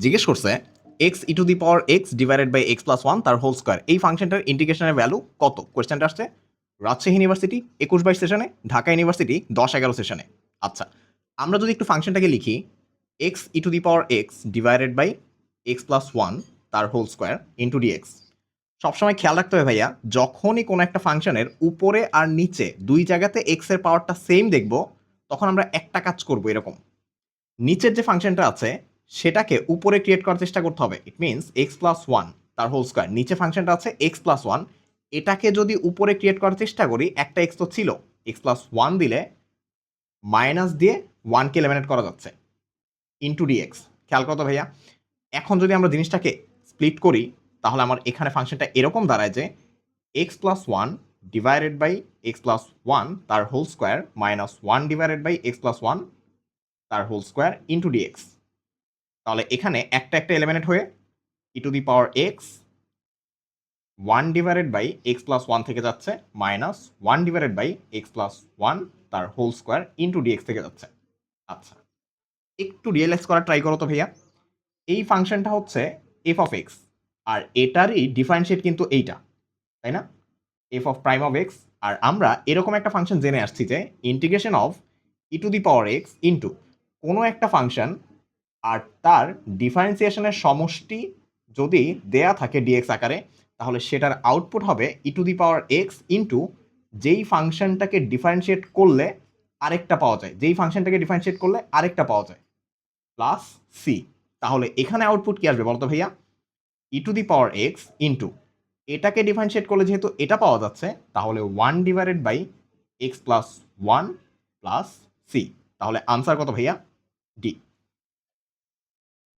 জিজ্ঞেস করছে x e to the power x divided by x plus one তার whole square এই ফাংশনটার ইন্টিগ্রেশনের ভ্যালু কত? কোয়েশ্চেনটা আসছে রাজশাহী ইউনিভার্সিটি 21-22 সেশনে, ঢাকা ইউনিভার্সিটি 10-11 সেশনে। আচ্ছা, আমরা যদি একটু ফাংশনটাকে লিখি x e to the power x divided by x plus one তার হোল স্কোয়ার ইন্টু ডিএক্স। সবসময় খেয়াল রাখতে হবে ভাইয়া, যখনই কোনো একটা ফাংশনের উপরে আর নিচে দুই জায়গাতে এক্স এর পাওয়ারটা সেম দেখব, তখন আমরা একটা কাজ করব এরকম। নিচের যে ফাংশনটা আছে সেটাকে উপরে ক্রিয়েট করার চেষ্টা করতে হবে। It means x plus one তার হোল স্কোয়ার, নিচে ফাংশনটা আছে এক্স প্লাস ওয়ান, এটাকে যদি উপরে ক্রিয়েট করার চেষ্টা করি, একটা এক্স তো ছিল, এক্স প্লাস ওয়ান দিলে মাইনাস দিয়ে ওয়ানকে এলিমিনেট করা যাচ্ছে ইন্টু ডিএক্স। খেয়াল করতো ভাইয়া, এখন যদি আমরা জিনিসটাকে স্প্লিট করি তাহলে আমার এখানে ফাংশনটা এরকম দাঁড়ায় যে x plus one divided by x plus one তার whole square minus one divided by x plus one তার হোল স্কোয়ার ইন্টু ডিএক্স। তাহলে এখানে একটা একটা এলিমিনেট হয়ে e to the power x one divided by x plus one থেকে যাচ্ছে minus one divided by x plus one তার whole square into dx থেকে যাচ্ছে। আচ্ছা, একটু রিয়েলাইজ করার ট্রাই করো তো ভাইয়া, এই ফাংশনটা হচ্ছে এফ অফ এক্স, আর এটারই ডিফারেন্সিয়েট কিন্তু এইটা, তাই না? F of prime of x. আর আমরা এরকম একটা ফাংশন জেনে আসছি যে integration of e to the power x into কোনো একটা ফাংশন আর তার ডিফারেন্সিয়েশনের সমষ্টি যদি দেয়া থাকে ডিএক্স আকারে, তাহলে সেটার আউটপুট হবে e to the power x into যেই ফাংশনটাকে ডিফারেন্সিয়েট করলে আরেকটা পাওয়া যায়, যেই ফাংশনটাকে ডিফারেন্সিয়েট করলে আরেকটা পাওয়া যায়, প্লাস সি। তাহলে এখানে আউটপুট কি আসবে বলতো ভাইয়া? E to the power x into এটাকে ডিফারেন্সিয়েট করলে যেহেতু এটা পাওয়া যাচ্ছে, তাহলে one divided by x plus one plus c. তাহলে আনসার কত ভাইয়া? ডি।